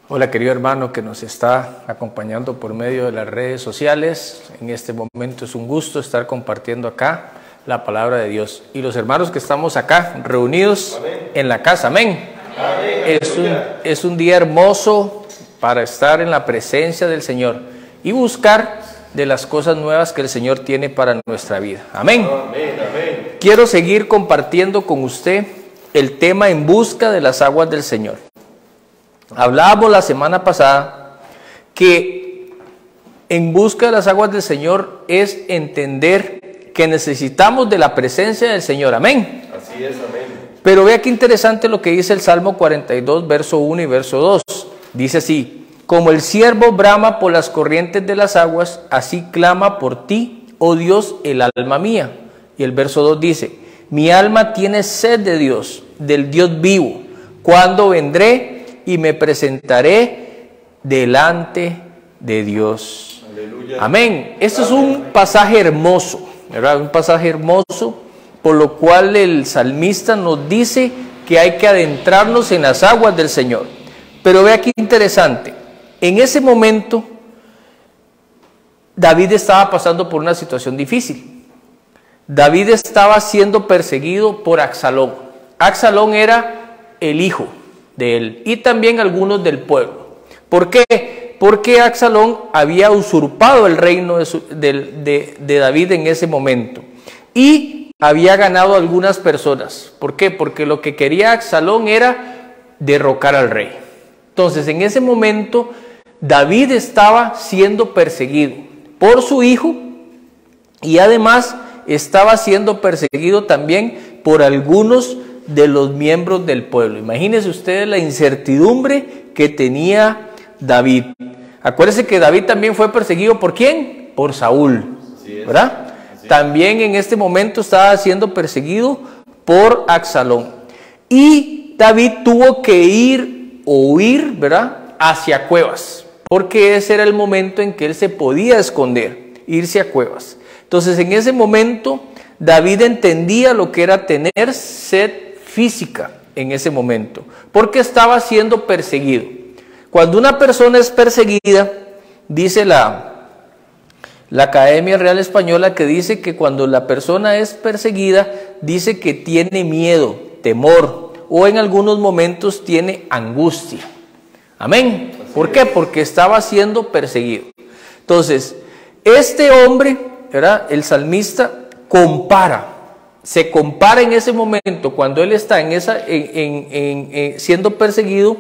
Hola querido hermano que nos está acompañando por medio de las redes sociales. En este momento es un gusto estar compartiendo acá la palabra de Dios. Y los hermanos que estamos acá reunidos en la casa, amén. Es un día hermoso para estar en la presencia del Señor y buscar de las cosas nuevas que el Señor tiene para nuestra vida. Amén. Quiero seguir compartiendo con usted el tema en busca de las aguas del Señor. Hablábamos la semana pasada que en busca de las aguas del Señor es entender que necesitamos de la presencia del Señor. Amén. Así es, amén. Pero vea qué interesante lo que dice el Salmo 42, verso 1 y verso 2. Dice así: como el ciervo brama por las corrientes de las aguas, así clama por ti, oh Dios, el alma mía. Y el verso 2 dice: mi alma tiene sed de Dios, del Dios vivo. ¿Cuándo vendré y me presentaré delante de Dios? Aleluya. Amén. Esto es un pasaje hermoso, ¿verdad? Un pasaje hermoso, por lo cual el salmista nos dice que hay que adentrarnos en las aguas del Señor. Pero vea qué interesante. En ese momento, David estaba pasando por una situación difícil. David estaba siendo perseguido por Absalón. Absalón era el hijo de él y también algunos del pueblo. ¿Por qué? Porque Absalón había usurpado el reino de David en ese momento y había ganado a algunas personas. ¿Por qué? Porque lo que quería Absalón era derrocar al rey. Entonces, en ese momento, David estaba siendo perseguido por su hijo y además estaba siendo perseguido también por algunos de los miembros del pueblo. Imagínense ustedes la incertidumbre que tenía David. Acuérdense que David también fue perseguido ¿por quién? Por Saúl, ¿verdad? También en este momento estaba siendo perseguido por Absalón. Y David tuvo que ir o huir, ¿verdad?, hacia cuevas, porque ese era el momento en que él se podía esconder, irse a cuevas. Entonces, en ese momento, David entendía lo que era tener sed física en ese momento, porque estaba siendo perseguido. Cuando una persona es perseguida, dice la Academia Real Española, que dice que cuando la persona es perseguida, dice que tiene miedo, temor, o en algunos momentos tiene angustia. Amén. ¿Por qué? Porque estaba siendo perseguido. Entonces, este hombre, ¿verdad?, el salmista, se compara en ese momento, cuando él está siendo perseguido,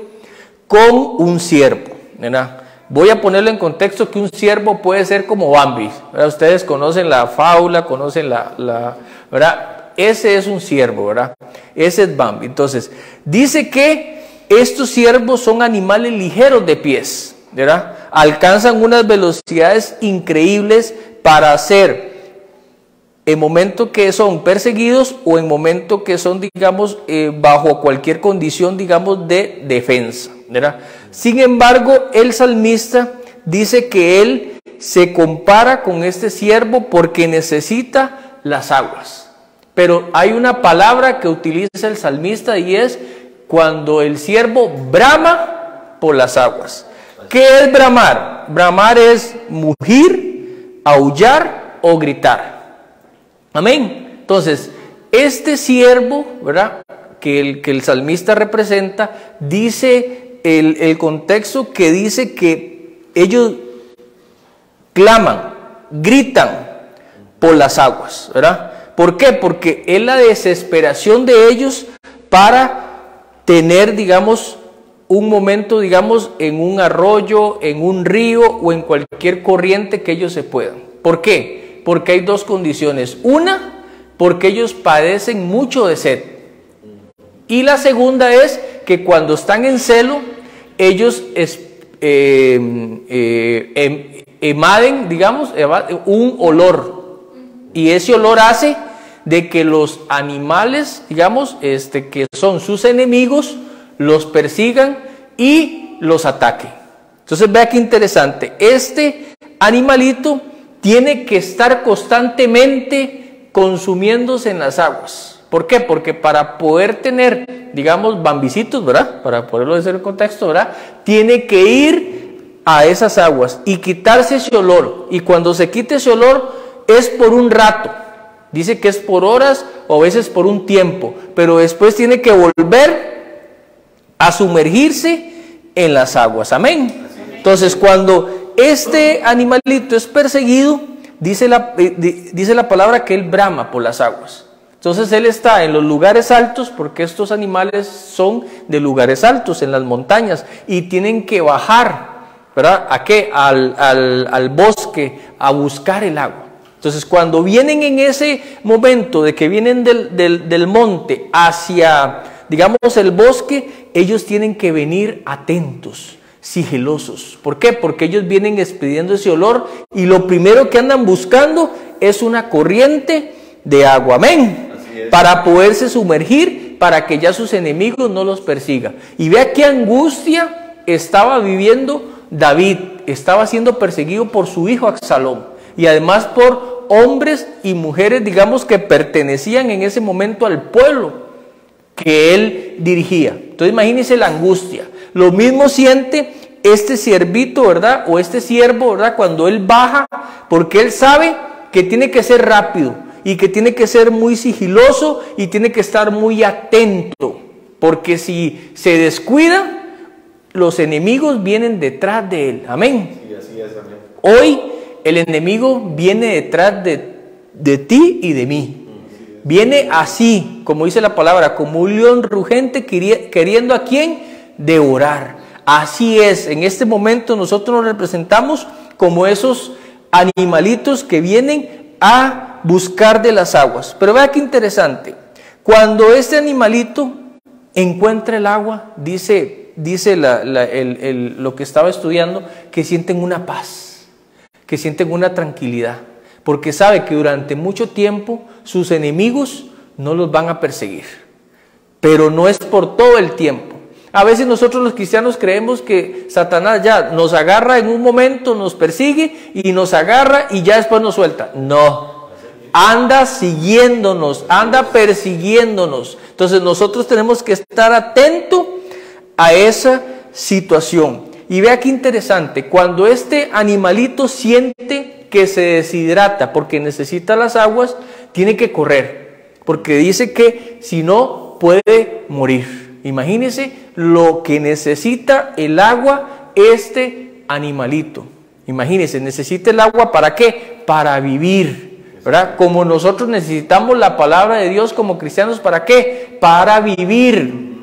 con un ciervo, ¿verdad? Voy a ponerlo en contexto que un ciervo puede ser como Bambi, ¿verdad? Ustedes conocen la fábula, conocen ¿verdad? Ese es un ciervo, ¿verdad? Ese es Bambi. Entonces, dice que estos ciervos son animales ligeros de pies, ¿verdad? Alcanzan unas velocidades increíbles para hacer en momento que son perseguidos o en momento que son, digamos, bajo cualquier condición, digamos, de defensa, ¿verdad? Sin embargo, el salmista dice que él se compara con este ciervo porque necesita las aguas. Pero hay una palabra que utiliza el salmista y es cuando el ciervo brama por las aguas. ¿Qué es bramar? Bramar es mugir, aullar o gritar. Amén. Entonces, este siervo, ¿verdad?, que el salmista representa, dice el contexto que dice que ellos claman, gritan por las aguas, ¿verdad? ¿Por qué? Porque es la desesperación de ellos para tener, digamos, un momento, digamos, en un arroyo, en un río o en cualquier corriente que ellos se puedan. ¿Por qué? Porque hay dos condiciones. Una, porque ellos padecen mucho de sed. Y la segunda es que cuando están en celo, ellos emaden, digamos, un olor. Y ese olor hace de que los animales, digamos, que son sus enemigos, los persigan y los ataquen. Entonces, vea qué interesante. Este animalito tiene que estar constantemente consumiéndose en las aguas. ¿Por qué? Porque para poder tener, digamos, bambicitos, ¿verdad? Para poderlo decir en contexto, ¿verdad? Tiene que ir a esas aguas y quitarse ese olor. Y cuando se quite ese olor es por un rato. Dice que es por horas o a veces por un tiempo. Pero después tiene que volver a sumergirse en las aguas. Amén. Entonces, cuando este animalito es perseguido, dice la palabra que él brama por las aguas. Entonces él está en los lugares altos, porque estos animales son de lugares altos, en las montañas, y tienen que bajar, ¿verdad? ¿A qué? Al bosque, a buscar el agua. Entonces cuando vienen en ese momento de que vienen del monte hacia, digamos, el bosque, ellos tienen que venir atentos, sigilosos. ¿Por qué? Porque ellos vienen expidiendo ese olor y lo primero que andan buscando es una corriente de agua. Amén. Para poderse sumergir, para que ya sus enemigos no los persigan. Y vea qué angustia estaba viviendo David. Estaba siendo perseguido por su hijo Absalón y además por hombres y mujeres, digamos, que pertenecían en ese momento al pueblo que él dirigía. Entonces imagínense la angustia. Lo mismo siente este siervito, ¿verdad? O este siervo, ¿verdad? Cuando él baja, porque él sabe que tiene que ser rápido y que tiene que ser muy sigiloso y tiene que estar muy atento, porque si se descuida, los enemigos vienen detrás de él. Amén. Sí, así es, amén. Hoy el enemigo viene detrás de ti y de mí. Viene así, como dice la palabra, como un león rugente queriendo a quién devorar. Así es, en este momento nosotros nos representamos como esos animalitos que vienen a buscar de las aguas. Pero vea qué interesante, cuando este animalito encuentra el agua, dice lo que estaba estudiando, que sienten una paz, que sienten una tranquilidad, porque sabe que durante mucho tiempo sus enemigos no los van a perseguir, pero no es por todo el tiempo. A veces nosotros los cristianos creemos que Satanás ya nos agarra en un momento, nos persigue y nos agarra y ya después nos suelta. No, anda siguiéndonos, anda persiguiéndonos. Entonces nosotros tenemos que estar atentos a esa situación. Y vea qué interesante, cuando este animalito siente que se deshidrata porque necesita las aguas, tiene que correr, porque dice que si no puede morir. Imagínense lo que necesita el agua este animalito. Imagínense, necesita el agua ¿para qué? Para vivir, ¿verdad? Como nosotros necesitamos la palabra de Dios como cristianos, ¿para qué? Para vivir,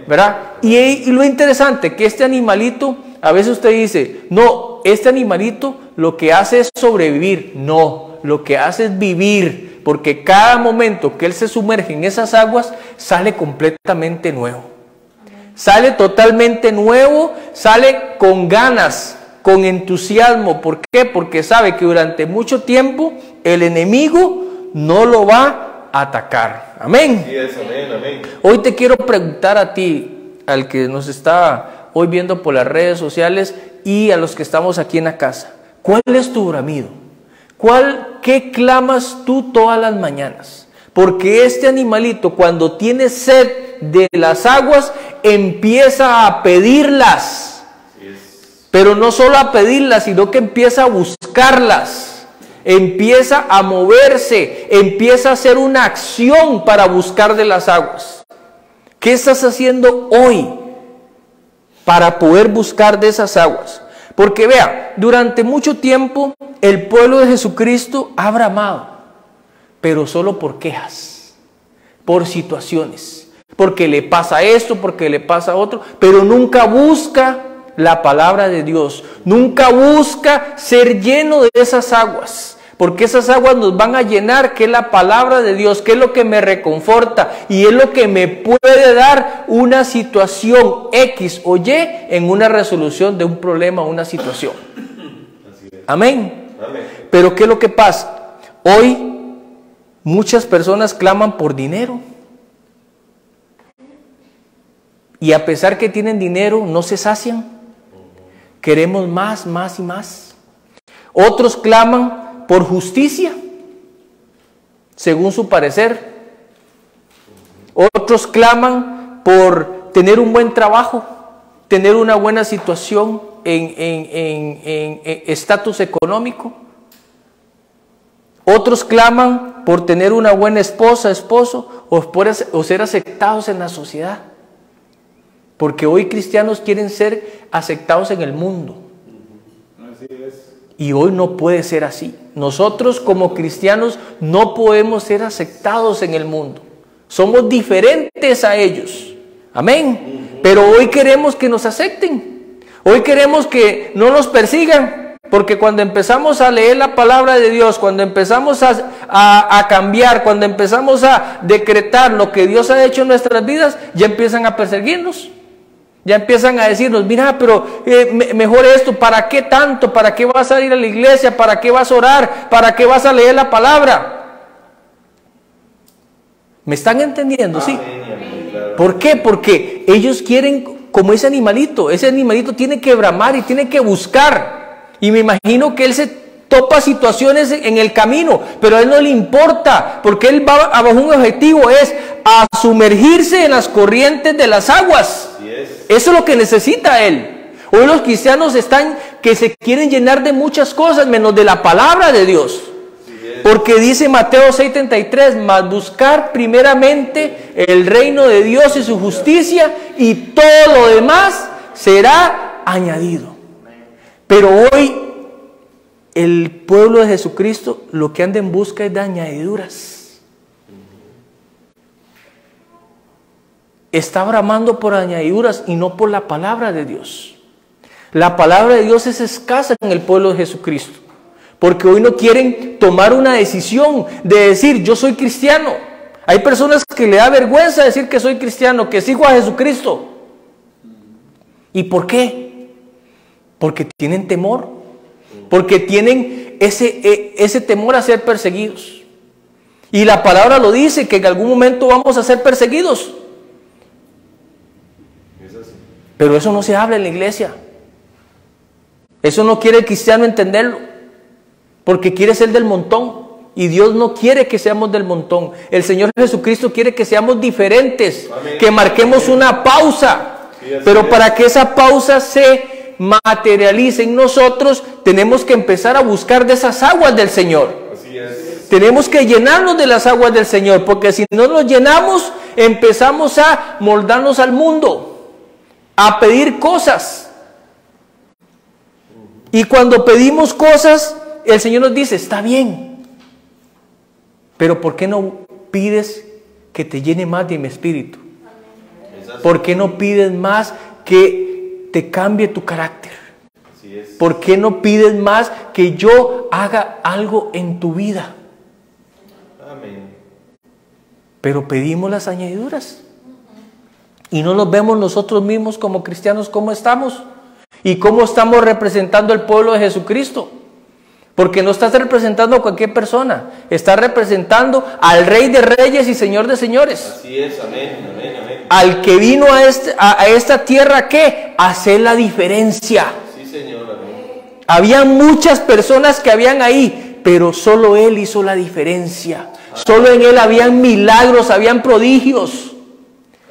¿verdad? Y lo interesante que este animalito, a veces usted dice, no, este animalito lo que hace es sobrevivir. No, lo que hace es vivir, porque cada momento que él se sumerge en esas aguas, sale completamente nuevo. Sale totalmente nuevo, sale con ganas, con entusiasmo. ¿Por qué? Porque sabe que durante mucho tiempo el enemigo no lo va a atacar. Amén. Sí, es, amén, amén. Hoy te quiero preguntar a ti, al que nos está hoy viendo por las redes sociales y a los que estamos aquí en la casa, ¿cuál es tu bramido? ¿Qué clamas tú todas las mañanas? Porque este animalito, cuando tiene sed de las aguas, empieza a pedirlas. Pero no solo a pedirlas, sino que empieza a buscarlas. Empieza a moverse, empieza a hacer una acción para buscar de las aguas. ¿Qué estás haciendo hoy para poder buscar de esas aguas? Porque vea, durante mucho tiempo el pueblo de Jesucristo ha bramado, pero solo por quejas, por situaciones, porque le pasa esto, porque le pasa otro, pero nunca busca la palabra de Dios, nunca busca ser lleno de esas aguas, porque esas aguas nos van a llenar, que es la palabra de Dios, que es lo que me reconforta y es lo que me puede dar una situación X o Y en una resolución de un problema o una situación. Amén. Amén. Pero ¿qué es lo que pasa? Hoy muchas personas claman por dinero y a pesar que tienen dinero no se sacian. Queremos más, más y más. Otros claman por justicia, según su parecer. Otros claman por tener un buen trabajo, tener una buena situación en estatus económico. Otros claman por tener una buena esposa, esposo, o ser aceptados en la sociedad. Porque hoy cristianos quieren ser aceptados en el mundo. Así es. Y hoy no puede ser así. Nosotros como cristianos no podemos ser aceptados en el mundo. Somos diferentes a ellos. Amén. Pero hoy queremos que nos acepten. Hoy queremos que no nos persigan. Porque cuando empezamos a leer la palabra de Dios, cuando empezamos a cambiar, cuando empezamos a decretar lo que Dios ha hecho en nuestras vidas, ya empiezan a perseguirnos. Ya empiezan a decirnos, mira, pero mejor esto, ¿para qué tanto? ¿Para qué vas a ir a la iglesia? ¿Para qué vas a orar? ¿Para qué vas a leer la palabra? ¿Me están entendiendo? Sí. ¿Por qué? Porque ellos quieren, como ese animalito tiene que bramar y tiene que buscar. Y me imagino que él se topa situaciones en el camino, pero a él no le importa, porque él va bajo un objetivo, es a sumergirse en las corrientes de las aguas. Eso es lo que necesita él. Hoy los cristianos están que se quieren llenar de muchas cosas menos de la palabra de Dios. Porque dice Mateo 6:33, mas buscar primeramente el reino de Dios y su justicia, y todo lo demás será añadido. Pero hoy el pueblo de Jesucristo lo que anda en busca es de añadiduras. Está bramando por añadiduras y no por la palabra de Dios. La palabra de Dios es escasa en el pueblo de Jesucristo, porque hoy no quieren tomar una decisión de decir yo soy cristiano. Hay personas que le da vergüenza decir que soy cristiano, que sigo a Jesucristo. ¿Y por qué? Porque tienen temor, porque tienen ese temor a ser perseguidos. Y la palabra lo dice, que en algún momento vamos a ser perseguidos. Pero eso no se habla en la iglesia. Eso no quiere el cristiano entenderlo, porque quiere ser del montón. Y Dios no quiere que seamos del montón. El Señor Jesucristo quiere que seamos diferentes. Amén. Que marquemos una pausa. Sí, pero para que esa pausa se materialice en nosotros, tenemos que empezar a buscar de esas aguas del Señor. Así es. Tenemos que llenarnos de las aguas del Señor, porque si no nos llenamos, empezamos a moldarnos al mundo, a pedir cosas. Y cuando pedimos cosas, el Señor nos dice, está bien, pero ¿por qué no pides que te llene más de mi espíritu? ¿Por qué no pides más que te cambie tu carácter? ¿Por qué no pides más que yo haga algo en tu vida? Amén. Pero pedimos las añadiduras. Y no nos vemos nosotros mismos como cristianos cómo estamos y cómo estamos representando al pueblo de Jesucristo. Porque no estás representando a cualquier persona, estás representando al Rey de Reyes y Señor de Señores. Así es, amén, amén, amén. Al que vino a esta tierra, ¿qué? A hacer la diferencia. Sí, Señor, amén. Había muchas personas que habían ahí, pero solo Él hizo la diferencia. Amén. Solo en Él habían milagros, habían prodigios.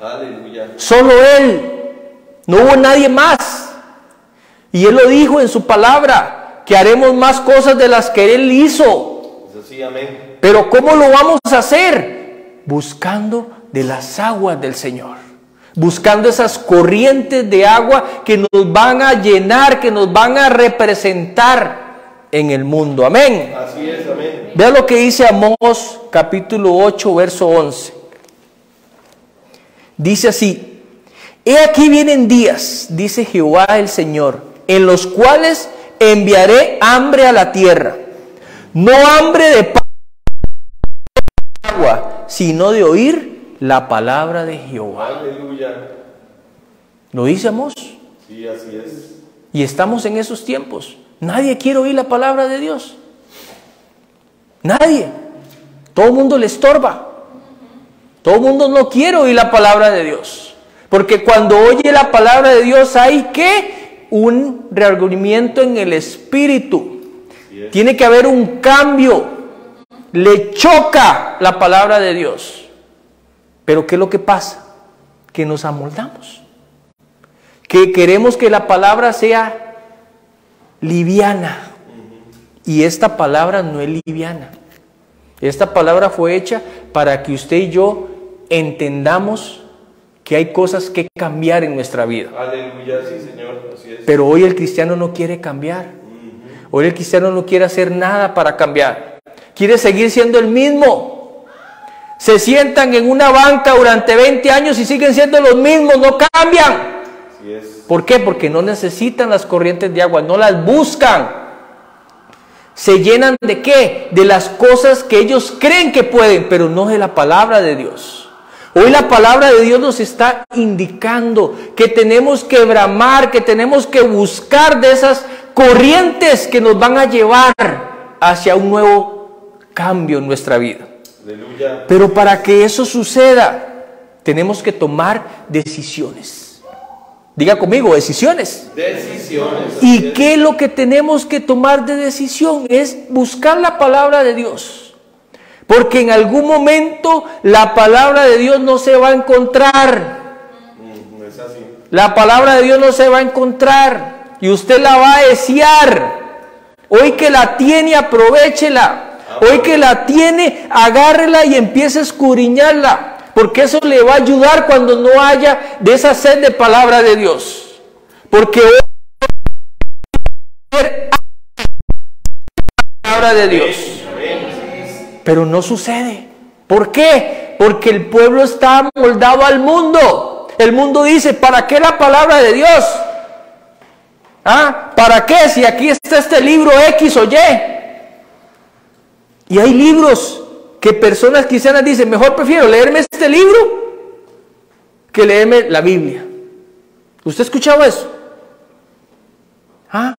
Aleluya. Solo Él, no hubo nadie más. Y Él lo dijo en su palabra, que haremos más cosas de las que Él hizo. Sí, amén. Pero ¿cómo lo vamos a hacer? Buscando de las aguas del Señor, buscando esas corrientes de agua que nos van a llenar, que nos van a representar en el mundo. Amén. Así es, amén. Vea lo que dice Amós capítulo 8 verso 11. Dice así: he aquí vienen días, dice Jehová el Señor, en los cuales enviaré hambre a la tierra, no hambre de pan y agua, sino de oír la palabra de Jehová. Aleluya. ¿Lo dice Amós? Sí, así es. Y estamos en esos tiempos. Nadie quiere oír la palabra de Dios. Nadie. Todo el mundo le estorba. Todo el mundo no quiere oír la palabra de Dios. Porque cuando oye la palabra de Dios hay que un reargüimiento en el espíritu. Tiene que haber un cambio. Le choca la palabra de Dios. Pero ¿qué es lo que pasa? Que nos amoldamos. Que queremos que la palabra sea liviana. Y esta palabra no es liviana. Esta palabra fue hecha para que usted y yo entendamos que hay cosas que cambiar en nuestra vida. Aleluya, sí, Señor, así es. Pero hoy el cristiano no quiere cambiar. Hoy el cristiano no quiere hacer nada para cambiar. Quiere seguir siendo el mismo. Se sientan en una banca durante 20 años y siguen siendo los mismos, no cambian. Así es. ¿Por qué? Porque no necesitan las corrientes de agua, no las buscan. Se llenan ¿de qué? De las cosas que ellos creen que pueden, pero no de la palabra de Dios. Hoy la palabra de Dios nos está indicando que tenemos que bramar, que tenemos que buscar de esas corrientes que nos van a llevar hacia un nuevo cambio en nuestra vida. Aleluya. Pero para que eso suceda, tenemos que tomar decisiones. Diga conmigo, decisiones. Decisiones. ¿Y qué es lo que tenemos que tomar de decisión? Es buscar la palabra de Dios. Porque en algún momento la palabra de Dios no se va a encontrar. Es así. La palabra de Dios no se va a encontrar. Y usted la va a desear. Hoy que la tiene, aprovéchela. Hoy que la tiene, agárrela y empiece a escudriñarla. Porque eso le va a ayudar cuando no haya de esa sed de palabra de Dios. Porque hoy la palabra de Dios. Pero no sucede. ¿Por qué? Porque el pueblo está amoldado al mundo. El mundo dice, ¿para qué la palabra de Dios? ¿Ah? ¿Para qué? Si aquí está este libro X o Y. Y hay libros que personas cristianas dicen, mejor prefiero leerme este libro que leerme la Biblia. ¿Usted ha escuchado eso? ¿Ah?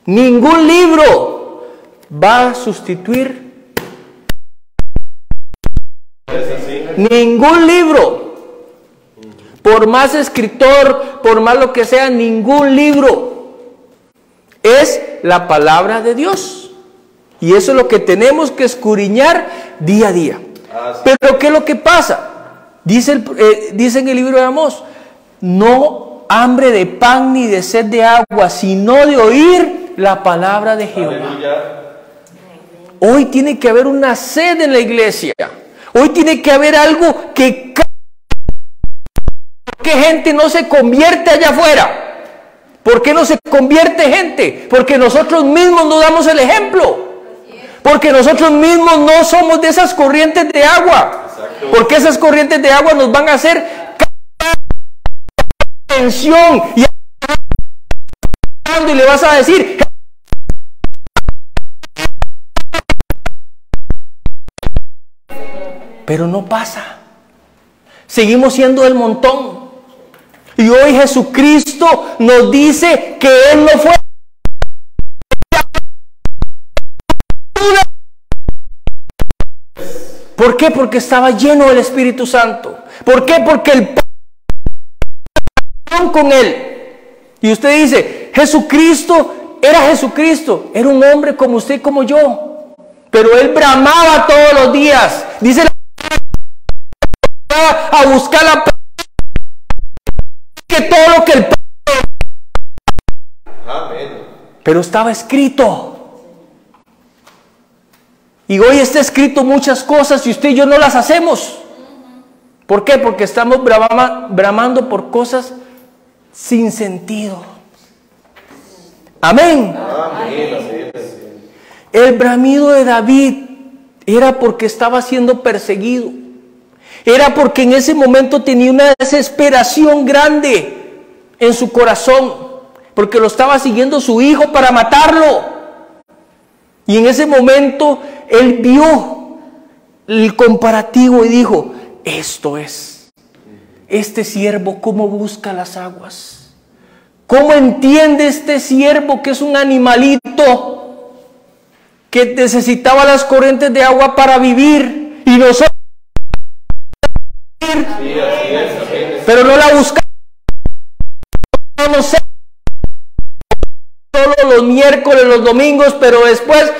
Ningún libro va a sustituir. Ningún libro. Por más escritor, por más lo que sea, ningún libro es la palabra de Dios. Y eso es lo que tenemos que escudriñar día a día. Pero ¿qué es lo que pasa? Dice en el libro de Amós, no hambre de pan ni de sed de agua, sino de oír la palabra de Jehová. Aleluya. Hoy tiene que haber una sed en la iglesia. Hoy tiene que haber algo que gente no se convierte allá afuera. ¿Por qué no se convierte gente? Porque nosotros mismos no damos el ejemplo. Porque nosotros mismos no somos de esas corrientes de agua. Exacto. Porque esas corrientes de agua nos van a hacer tensión y le vas a decir pero no pasa. Seguimos siendo el montón. Y hoy Jesucristo nos dice que Él no fue. ¿Por qué? Porque estaba lleno del Espíritu Santo. ¿Por qué? Porque el Padre con Él. Y usted dice, Jesucristo era Jesucristo. Era un hombre como usted y como yo. Pero Él bramaba todos los días. Dice a buscar la que todo lo que el Padre. Amén. Pero estaba escrito. Y hoy está escrito muchas cosas y usted y yo no las hacemos. ¿Por qué? Porque estamos bramando por cosas sin sentido. Amén. Amén. El bramido de David era porque estaba siendo perseguido. Era porque en ese momento tenía una desesperación grande en su corazón. Porque lo estaba siguiendo su hijo para matarlo. Y en ese momento él vio el comparativo y dijo, esto es, este siervo cómo busca las aguas. ¿Cómo entiende este siervo que es un animalito que necesitaba las corrientes de agua para vivir? Y nosotros, pero no la buscamos. No sé, solo los miércoles, los domingos, pero después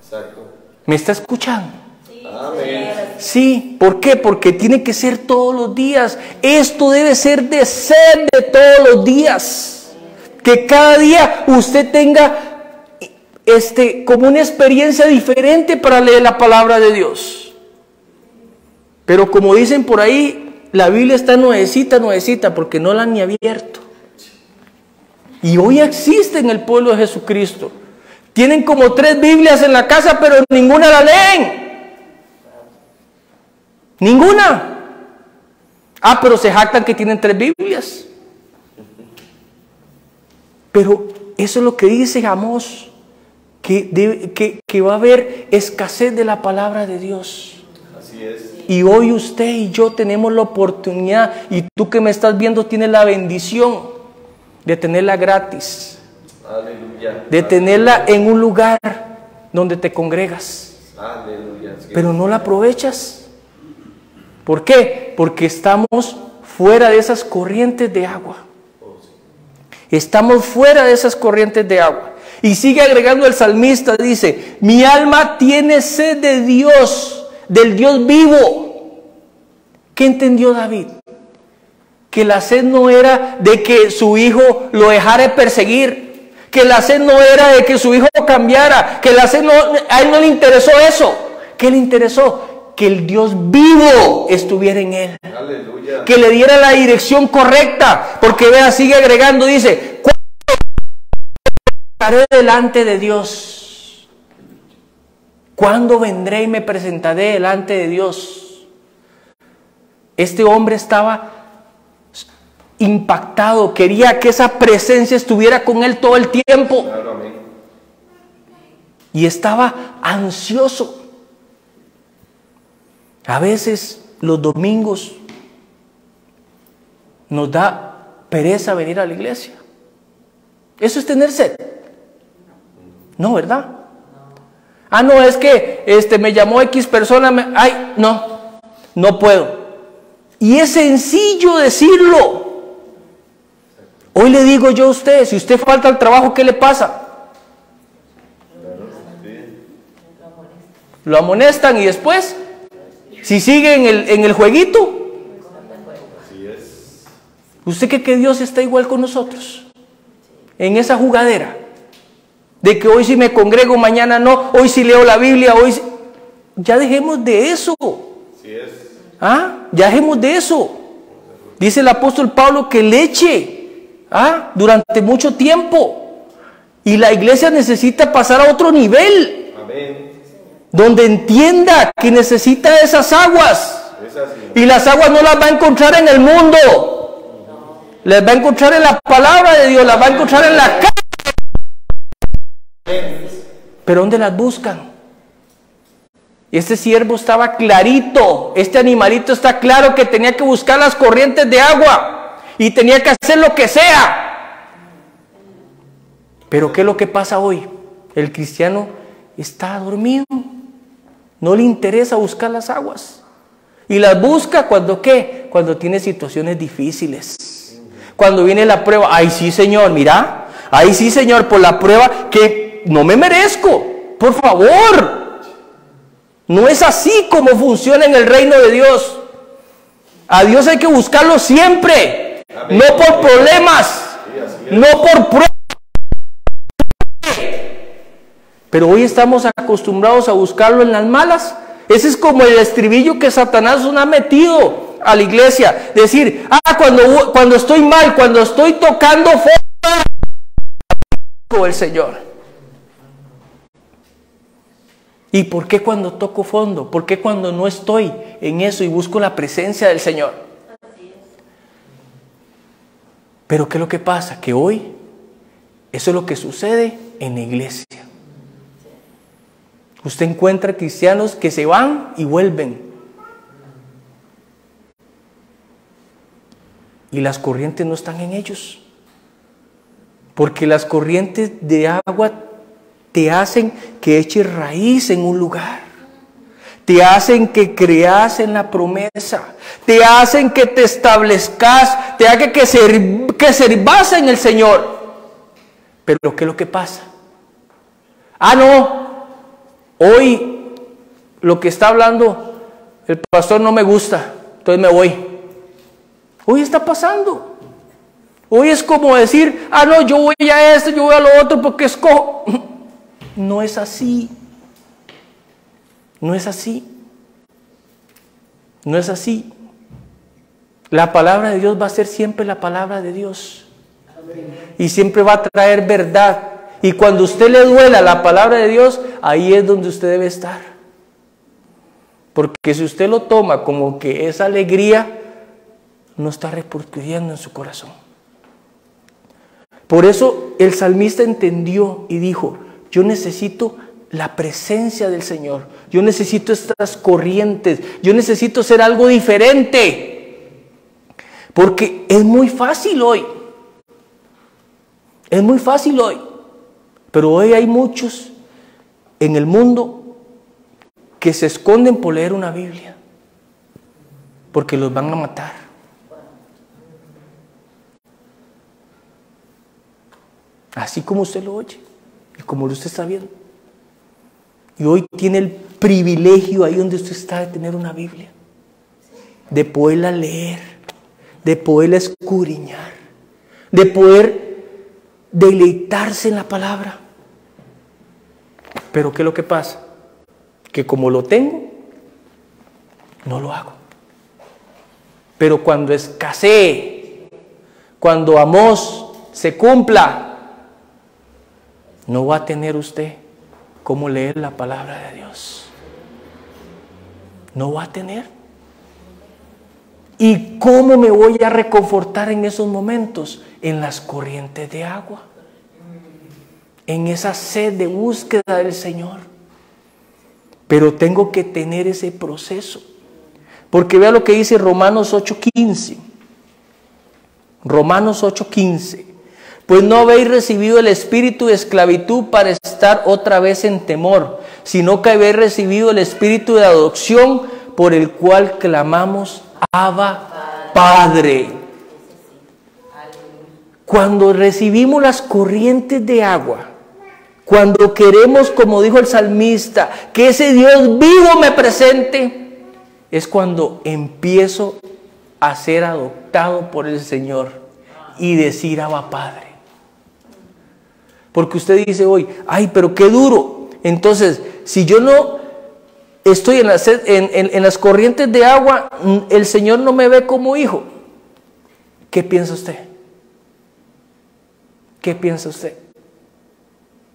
Exacto. ¿me está escuchando? Sí, ¿por qué? Porque tiene que ser todos los días. Esto debe ser de sed de todos los días. Que cada día usted tenga como una experiencia diferente para leer la palabra de Dios. Pero como dicen por ahí, la Biblia está nuevecita, porque no la han ni abierto. Y hoy existe en el pueblo de Jesucristo. Tienen como 3 Biblias en la casa, pero ninguna la leen. Ninguna. Pero se jactan que tienen 3 Biblias. Pero eso es lo que dice Amós, que va a haber escasez de la palabra de Dios. Así es. Y hoy usted y yo tenemos la oportunidad, y tú que me estás viendo tienes la bendición de tenerla gratis. Aleluya. De tenerla en un lugar donde te congregas. Aleluya. Pero no la aprovechas. ¿Por qué? Porque estamos fuera de esas corrientes de agua. Estamos fuera de esas corrientes de agua. Y sigue agregando el salmista, dice: mi alma tiene sed de Dios, del Dios vivo. ¿Qué entendió David? Que la sed no era de que su hijo lo dejara de perseguir, que la sed no era de que su hijo cambiara, que la sed no, a él no le interesó eso. ¿Qué le interesó? Que el Dios vivo estuviera en él. Aleluya. Que le diera la dirección correcta. Porque vea, sigue agregando, dice: ¿cuándo estaré delante de Dios? ¿Cuándo vendré y me presentaré delante de Dios? Este hombre estaba impactado, quería que esa presencia estuviera con él todo el tiempo. Claro, amén. Y estaba ansioso. A veces los domingos nos da pereza venir a la iglesia. ¿Eso es tener sed? No, ¿verdad? No, es que me llamó X persona, no puedo. Y es sencillo decirlo. Hoy le digo yo a usted, si usted falta al trabajo, ¿qué le pasa? Lo amonestan y después, si sigue en el jueguito, ¿usted cree que Dios está igual con nosotros? En esa jugadera de que hoy sí me congrego, mañana no, hoy sí leo la Biblia, hoy sí. Ya dejemos de eso. Ya dejemos de eso. Dice el apóstol Pablo que le eche durante mucho tiempo. Y la iglesia necesita pasar a otro nivel. Amén. Donde entienda que necesita esas aguas. Y las aguas no las va a encontrar en el mundo. Las va a encontrar en la palabra de Dios. Las va a encontrar en la casa. Pero ¿dónde las buscan? Este siervo estaba clarito. Este animalito está claro que tenía que buscar las corrientes de agua. Y tenía que hacer lo que sea. Pero ¿qué es lo que pasa hoy? El cristiano está dormido. No le interesa buscar las aguas. Y las busca cuando ¿qué? Cuando tiene situaciones difíciles. Cuando viene la prueba. Ay, sí, Señor, mira. Ay, sí, Señor, por la prueba que no me merezco. Por favor. No es así como funciona en el reino de Dios. A Dios hay que buscarlo siempre. Amén. No por problemas. No por pruebas. Pero hoy estamos acostumbrados a buscarlo en las malas. Ese es como el estribillo que Satanás nos ha metido a la iglesia. Decir, cuando estoy mal, cuando estoy tocando fondo, el Señor. ¿Y por qué cuando toco fondo? ¿Por qué cuando no estoy en eso y busco la presencia del Señor? Pero ¿qué es lo que pasa? Que hoy eso es lo que sucede en la iglesia. Usted encuentra cristianos que se van y vuelven. Y las corrientes no están en ellos. Porque las corrientes de agua te hacen que eches raíz en un lugar. Te hacen que creas en la promesa. Te hacen que te establezcas. Te hacen que sirvas en el Señor. Pero ¿qué es lo que pasa? No. Hoy lo que está hablando el pastor no me gusta, entonces me voy. Hoy está pasando. Hoy es como decir, no, yo voy a esto, yo voy a lo otro porque escojo. No es así. No es así. No es así. La palabra de Dios va a ser siempre la palabra de Dios. Y siempre va a traer verdad. Y cuando a usted le duela la palabra de Dios, ahí es donde usted debe estar. Porque si usted lo toma como que esa alegría no está repercutiendo en su corazón. Por eso el salmista entendió y dijo, yo necesito la presencia del Señor. Yo necesito estas corrientes. Yo necesito hacer algo diferente. Porque es muy fácil hoy. Es muy fácil hoy. Pero hoy hay muchos en el mundo que se esconden por leer una Biblia. Porque los van a matar. Así como usted lo oye y como usted está viendo. Y hoy tiene el privilegio ahí donde usted está de tener una Biblia. De poderla leer, de poderla escudriñar, de poder deleitarse en la palabra. Pero ¿qué es lo que pasa? Que como lo tengo, no lo hago. Pero cuando escasee, cuando Amós se cumpla, no va a tener usted cómo leer la palabra de Dios. No va a tener. ¿Y cómo me voy a reconfortar en esos momentos? En las corrientes de agua. En esa sed de búsqueda del Señor. Pero tengo que tener ese proceso. Porque vea lo que dice Romanos 8:15. Romanos 8:15. Pues no habéis recibido el espíritu de esclavitud para estar otra vez en temor, sino que habéis recibido el espíritu de adopción por el cual clamamos, Abba, Padre. Cuando recibimos las corrientes de agua, cuando queremos, como dijo el salmista, que ese Dios vivo me presente, es cuando empiezo a ser adoptado por el Señor y decir Abba, Padre. Porque usted dice hoy, ay, pero qué duro. Entonces, si yo no estoy en las corrientes de agua, el Señor no me ve como hijo. ¿Qué piensa usted? ¿Qué piensa usted?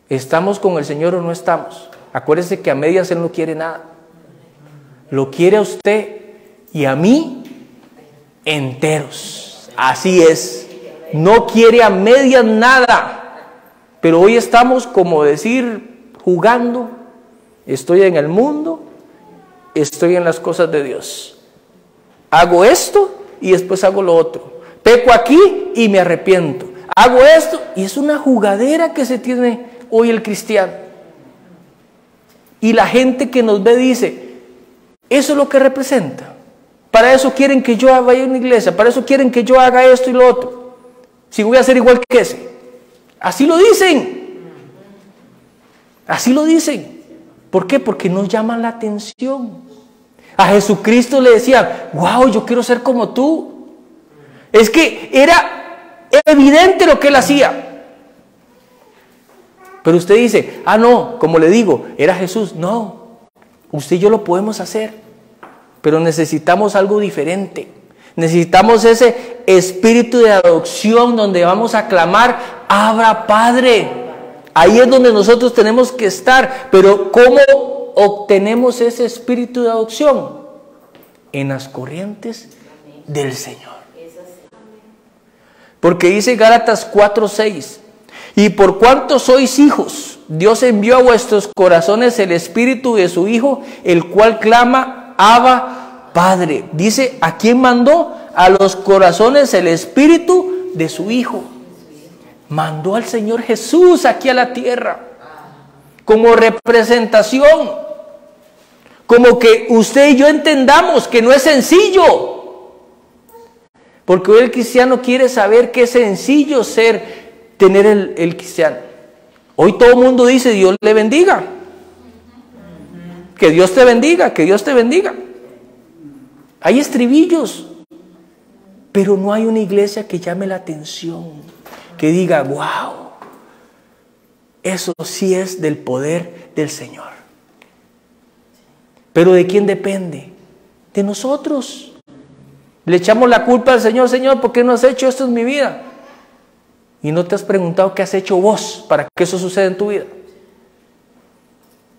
¿Estamos con el Señor o no estamos? Acuérdese que a medias Él no quiere nada. Lo quiere a usted y a mí enteros. Así es. No quiere a medias nada. Pero hoy estamos, como decir, jugando. Estoy en el mundo, estoy en las cosas de Dios. Hago esto y después hago lo otro. Peco aquí y me arrepiento. Hago esto y es una jugadera que se tiene hoy el cristiano. Y la gente que nos ve dice, eso es lo que representa. Para eso quieren que yo vaya a una iglesia, para eso quieren que yo haga esto y lo otro. Si voy a ser igual que ese. Así lo dicen. Así lo dicen. ¿Por qué? Porque nos llaman la atención. A Jesucristo le decían, wow, yo quiero ser como tú. Es que era evidente lo que él hacía. Pero usted dice, no, como le digo, era Jesús. No, usted y yo lo podemos hacer. Pero necesitamos algo diferente. Necesitamos ese espíritu de adopción donde vamos a clamar, Abba, Padre. Ahí es donde nosotros tenemos que estar. Pero ¿cómo obtenemos ese espíritu de adopción? En las corrientes del Señor. Porque dice Gálatas 4:6, y por cuanto sois hijos, Dios envió a vuestros corazones el espíritu de su Hijo, el cual clama, Abba, Padre. Dice, ¿a quién mandó? A los corazones el espíritu de su Hijo. Mandó al Señor Jesús aquí a la tierra como representación, como que usted y yo entendamos que no es sencillo, porque hoy el cristiano quiere saber qué es sencillo tener el cristiano. Hoy todo el mundo dice Dios le bendiga, que Dios te bendiga, que Dios te bendiga. Hay estribillos, pero no hay una iglesia que llame la atención, que diga, wow, eso sí es del poder del Señor. Pero ¿de quién depende? De nosotros. Le echamos la culpa al Señor, Señor, ¿por qué no has hecho esto en mi vida? Y no te has preguntado qué has hecho vos para que eso suceda en tu vida.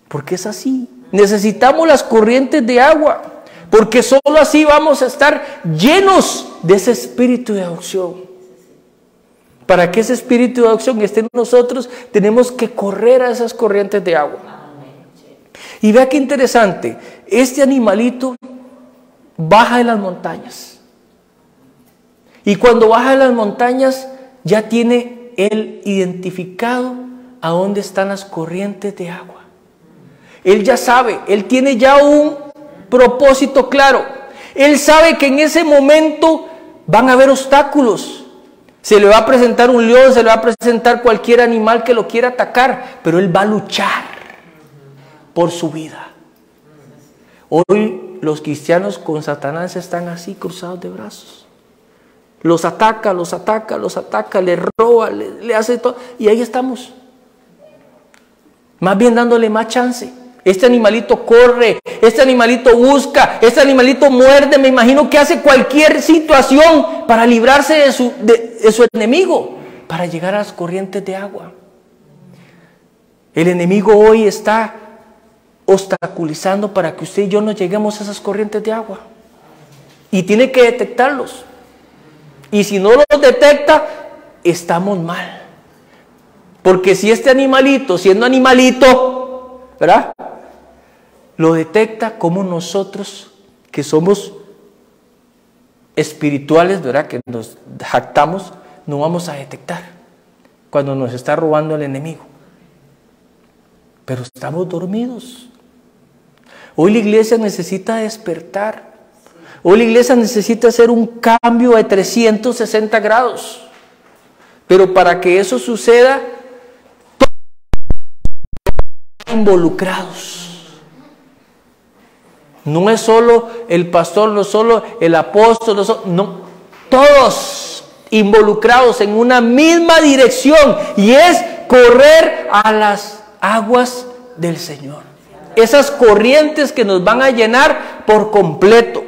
Porque es así. Necesitamos las corrientes de agua, porque solo así vamos a estar llenos de ese espíritu de adopción. Para que ese espíritu de adopción esté en nosotros, tenemos que correr a esas corrientes de agua. Y vea qué interesante, este animalito baja de las montañas. Y cuando baja de las montañas, ya tiene él identificado a dónde están las corrientes de agua. Él ya sabe, él tiene ya un propósito claro. Él sabe que en ese momento van a haber obstáculos. Se le va a presentar un león, se le va a presentar cualquier animal que lo quiera atacar, pero él va a luchar por su vida. Hoy los cristianos con Satanás están así cruzados de brazos. Los ataca, le roba, le hace todo. Y ahí estamos. Más bien dándole más chance. Este animalito corre, este animalito busca, este animalito muerde. Me imagino que hace cualquier situación para librarse de su enemigo, para llegar a las corrientes de agua. El enemigo hoy está obstaculizando para que usted y yo no lleguemos a esas corrientes de agua. Y tiene que detectarlos. Y si no los detecta, estamos mal. Porque si este animalito, siendo animalito, ¿verdad?, lo detecta, como nosotros, que somos espirituales, ¿verdad?, que nos jactamos, no vamos a detectar cuando nos está robando el enemigo. Pero estamos dormidos. Hoy la iglesia necesita despertar. Hoy la iglesia necesita hacer un cambio de 360 grados. Pero para que eso suceda, todos involucrados. No es solo el pastor, no es solo el apóstol, no, todos involucrados en una misma dirección, y es correr a las aguas del Señor. Esas corrientes que nos van a llenar por completo.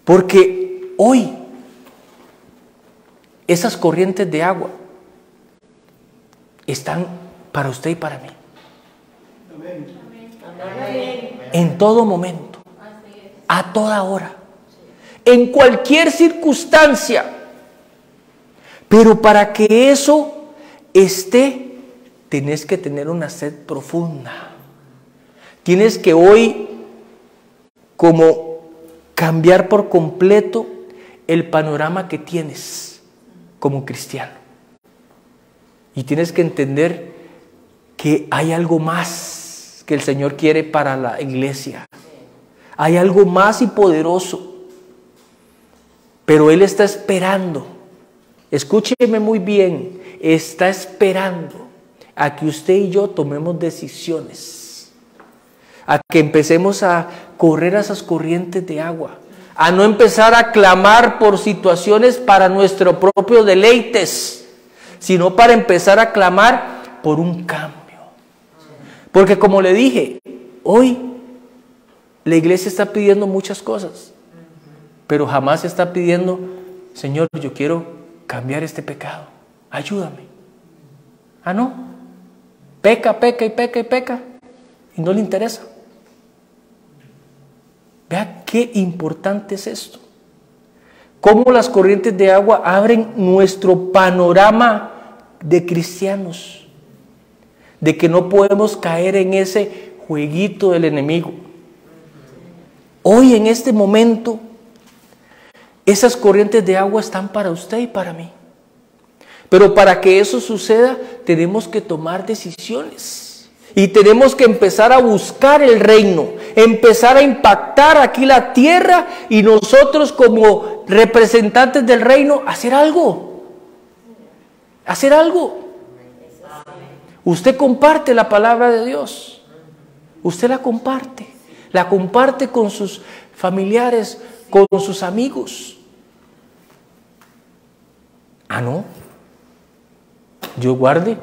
Porque hoy esas corrientes de agua están para usted y para mí. En todo momento, a toda hora, en cualquier circunstancia. Pero para que eso esté, tienes que tener una sed profunda. Tienes que hoy como cambiar por completo el panorama que tienes como cristiano. Y tienes que entender que hay algo más que el Señor quiere para la iglesia. Hay algo más y poderoso. Pero Él está esperando. Escúcheme muy bien. Está esperando a que usted y yo tomemos decisiones. A que empecemos a correr a esas corrientes de agua. A no empezar a clamar por situaciones para nuestro propio deleites, sino para empezar a clamar por un cambio. Porque como le dije, hoy la iglesia está pidiendo muchas cosas, pero jamás está pidiendo, Señor, yo quiero cambiar este pecado, ayúdame. Ah, no, peca y no le interesa. Vea qué importante es esto. Cómo las corrientes de agua abren nuestro panorama de cristianos. De que no podemos caer en ese jueguito del enemigo. Hoy en este momento, esas corrientes de agua están para usted y para mí. Pero para que eso suceda, tenemos que tomar decisiones. Y tenemos que empezar a buscar el reino, empezar a impactar aquí la tierra, y nosotros como representantes del reino, hacer algo. Hacer algo. Usted comparte la palabra de Dios. Usted la comparte con sus familiares, con sus amigos. Ah, no. Dios guarde.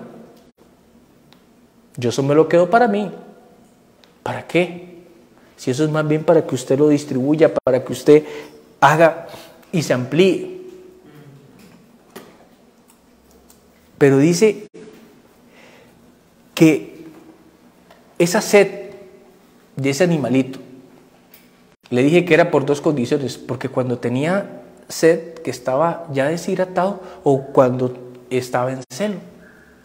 Yo eso me lo quedo para mí. ¿Para qué? Si eso es más bien para que usted lo distribuya, para que usted haga y se amplíe. Pero dice que esa sed de ese animalito, le dije que era por dos condiciones, porque cuando tenía sed, que estaba ya deshidratado, o cuando estaba en celo.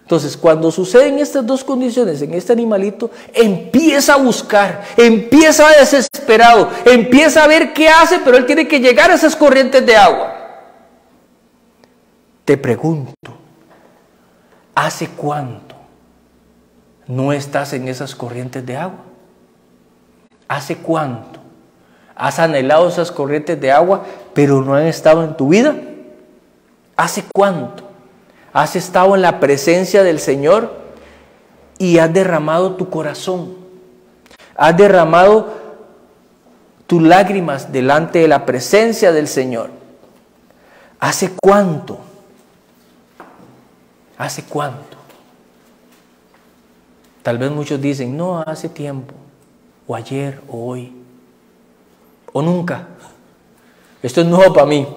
Entonces, cuando suceden estas dos condiciones en este animalito, empieza a buscar, empieza desesperado, empieza a ver qué hace, pero él tiene que llegar a esas corrientes de agua. Te pregunto, ¿hace cuánto no estás en esas corrientes de agua? ¿Hace cuánto has anhelado esas corrientes de agua, pero no han estado en tu vida? ¿Hace cuánto has estado en la presencia del Señor y has derramado tu corazón? Has derramado tus lágrimas delante de la presencia del Señor. ¿Hace cuánto? ¿Hace cuánto? Tal vez muchos dicen, no, hace tiempo, o ayer, o hoy, o nunca. Esto es nuevo para mí.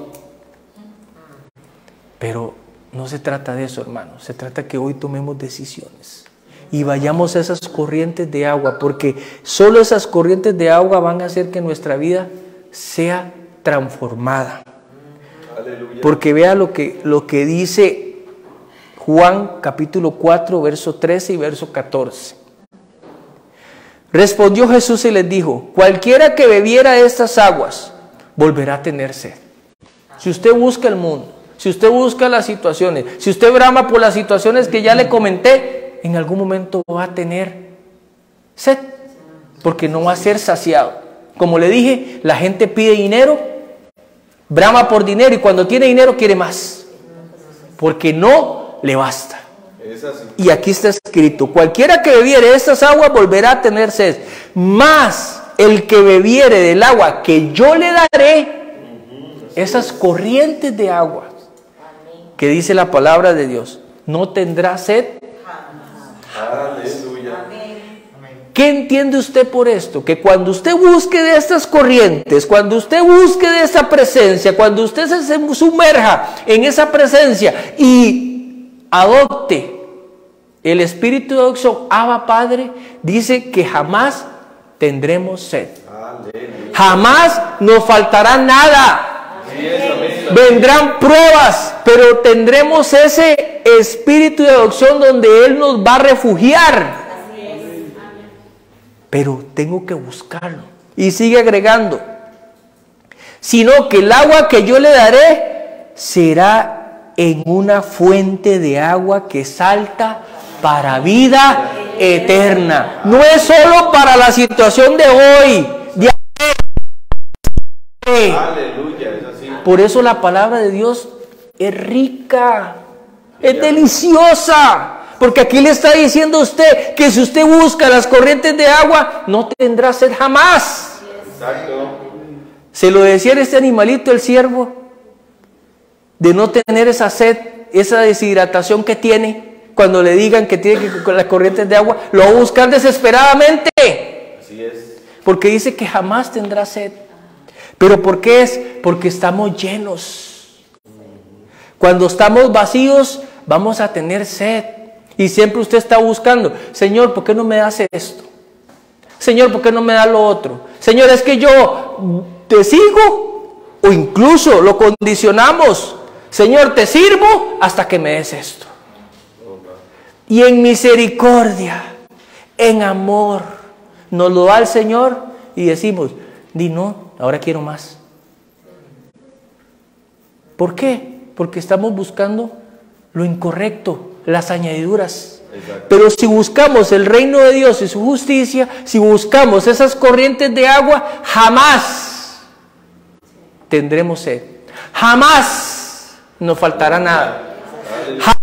Pero no se trata de eso, hermanos. Se trata que hoy tomemos decisiones y vayamos a esas corrientes de agua, porque solo esas corrientes de agua van a hacer que nuestra vida sea transformada. Aleluya. Porque vea lo que dice Juan capítulo 4, verso 13 y verso 14. Respondió Jesús y les dijo, cualquiera que bebiera estas aguas volverá a tener sed. Si usted busca el mundo, si usted busca las situaciones, si usted brama por las situaciones que ya le comenté, en algún momento va a tener sed, porque no va a ser saciado. Como le dije, la gente pide dinero, brama por dinero, y cuando tiene dinero quiere más, porque no le basta. Y aquí está escrito, cualquiera que bebiere estas aguas volverá a tener sed, mas el que bebiere del agua que yo le daré, esas corrientes de agua que dice la palabra de Dios, no tendrá sed. Aleluya. ¿Qué entiende usted por esto? Que cuando usted busque de estas corrientes, cuando usted busque de esa presencia, cuando usted se sumerja en esa presencia y adopte el espíritu de adopción, Abba Padre, dice que jamás tendremos sed. Aleluya. Jamás nos faltará nada. Vendrán pruebas, pero tendremos ese espíritu de adopción donde Él nos va a refugiar. Pero tengo que buscarlo. Y sigue agregando, sino que el agua que yo le daré será en una fuente de agua que salta para vida eterna. No es solo para la situación de hoy, de aleluya, es así. Por eso la palabra de Dios es rica, es deliciosa. Porque aquí le está diciendo a usted que si usted busca las corrientes de agua, no tendrá sed jamás. Exacto. Se lo decía este animalito, el ciervo, de no tener esa sed, esa deshidratación que tiene. Cuando le digan que tiene que con las corrientes de agua, lo va a buscar desesperadamente. Así es. Porque dice que jamás tendrá sed. ¿Pero por qué es? Porque estamos llenos. Cuando estamos vacíos, vamos a tener sed. Y siempre usted está buscando, Señor, ¿por qué no me das esto? Señor, ¿por qué no me das lo otro? Señor, es que yo te sigo, o incluso lo condicionamos. Señor, te sirvo hasta que me des esto. Y en misericordia, en amor, nos lo da el Señor y decimos, di no, ahora quiero más. ¿Por qué? Porque estamos buscando lo incorrecto, las añadiduras. Exacto. Pero si buscamos el reino de Dios y su justicia, si buscamos esas corrientes de agua, jamás tendremos sed. Jamás nos faltará nada. Jamás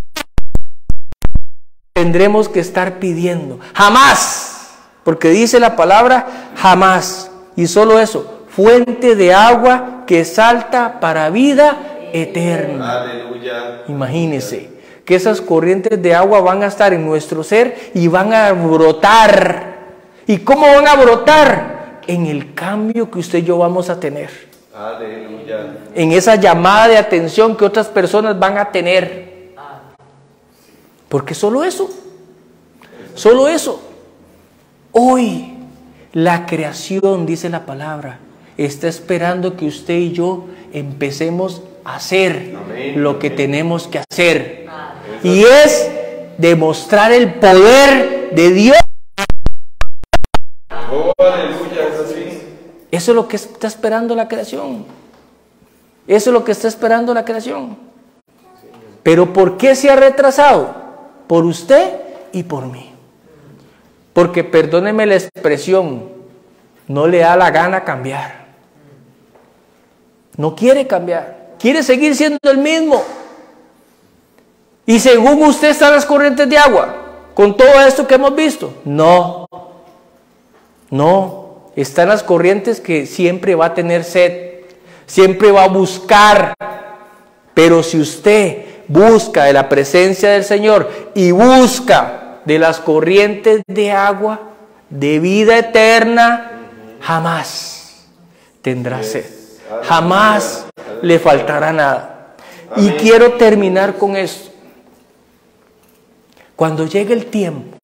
tendremos que estar pidiendo. Jamás. Porque dice la palabra jamás. Y solo eso, fuente de agua que salta para vida eterna. Aleluya. Imagínese que esas corrientes de agua van a estar en nuestro ser y van a brotar. ¿Y cómo van a brotar? En el cambio que usted y yo vamos a tener. Aleluya. En esa llamada de atención que otras personas van a tener. Porque solo eso. Hoy la creación, dice la palabra, está esperando que usted y yo empecemos a hacer lo que tenemos que hacer. Y es demostrar el poder de Dios. Oh, aleluya, es así. Eso es lo que está esperando la creación. Eso es lo que está esperando la creación. Pero ¿por qué se ha retrasado? Por usted y por mí. Porque, perdóneme la expresión, no le da la gana cambiar. No quiere cambiar. Quiere seguir siendo el mismo. Y según usted están las corrientes de agua, con todo esto que hemos visto. No. Están las corrientes que siempre va a tener sed. Siempre va a buscar. Pero si usted busca de la presencia del Señor y busca de las corrientes de agua de vida eterna, jamás tendrá sed. Jamás le faltará nada. Y quiero terminar con esto. Cuando llegue el tiempo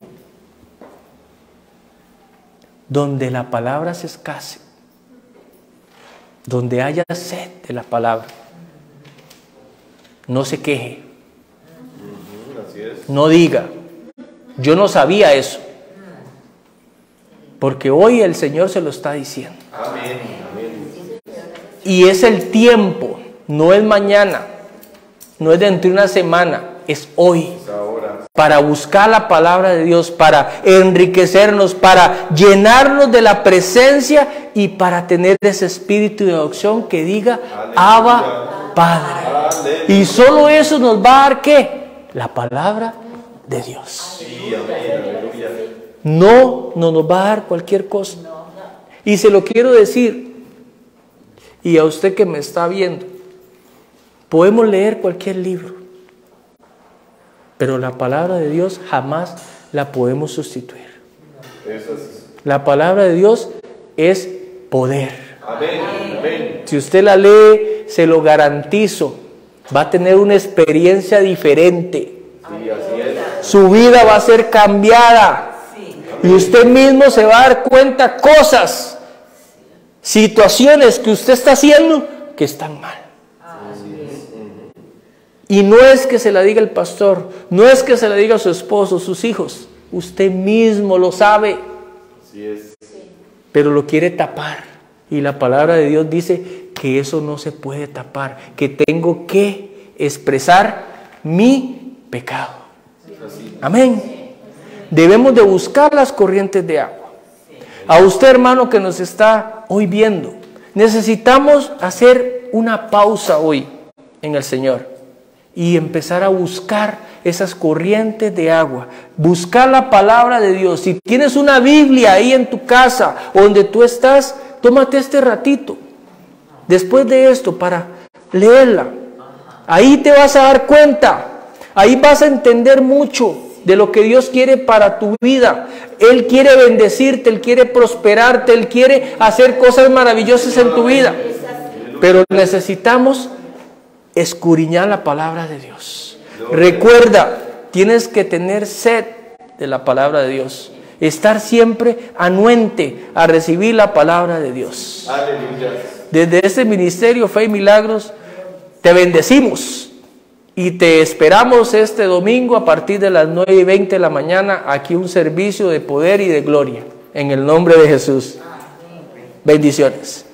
donde la palabra se escase, donde haya sed de la palabra, no se queje. No diga, yo no sabía eso. Porque hoy el Señor se lo está diciendo. Amén. Y es el tiempo, no es mañana, no es dentro de una semana, es hoy. Para buscar la palabra de Dios, para enriquecernos, para llenarnos de la presencia y para tener ese espíritu de adopción que diga, Abba, Padre. Aleluya. Y solo eso nos va a dar, ¿qué? La palabra de Dios. Sí, amén. No nos va a dar cualquier cosa. Y se lo quiero decir, y a usted que me está viendo, podemos leer cualquier libro, pero la palabra de Dios jamás la podemos sustituir. La palabra de Dios es poder. Amén. Si usted la lee, se lo garantizo, va a tener una experiencia diferente. Sí, así es. Su vida va a ser cambiada. Y usted mismo se va a dar cuenta cosas, situaciones que usted está haciendo que están mal. Y no es que se la diga el pastor, no es que se la diga su esposo, sus hijos. Usted mismo lo sabe. Así es. Pero lo quiere tapar. Y la palabra de Dios dice que eso no se puede tapar, que tengo que expresar mi pecado. Amén. Debemos de buscar las corrientes de agua. A usted, hermano, que nos está hoy viendo, necesitamos hacer una pausa hoy en el Señor y empezar a buscar esas corrientes de agua, buscar la palabra de Dios. Si tienes una Biblia ahí en tu casa o donde tú estás, tómate este ratito después de esto para leerla. Ahí te vas a dar cuenta, ahí vas a entender mucho de lo que Dios quiere para tu vida. Él quiere bendecirte, Él quiere prosperarte, Él quiere hacer cosas maravillosas en tu vida. Pero necesitamos escudriñar la palabra de Dios. Recuerda, tienes que tener sed de la palabra de Dios. Estar siempre anuente a recibir la palabra de Dios. Desde este ministerio Fe y Milagros te bendecimos. Y te esperamos este domingo a partir de las 9:20 de la mañana, aquí un servicio de poder y de gloria. En el nombre de Jesús. Bendiciones.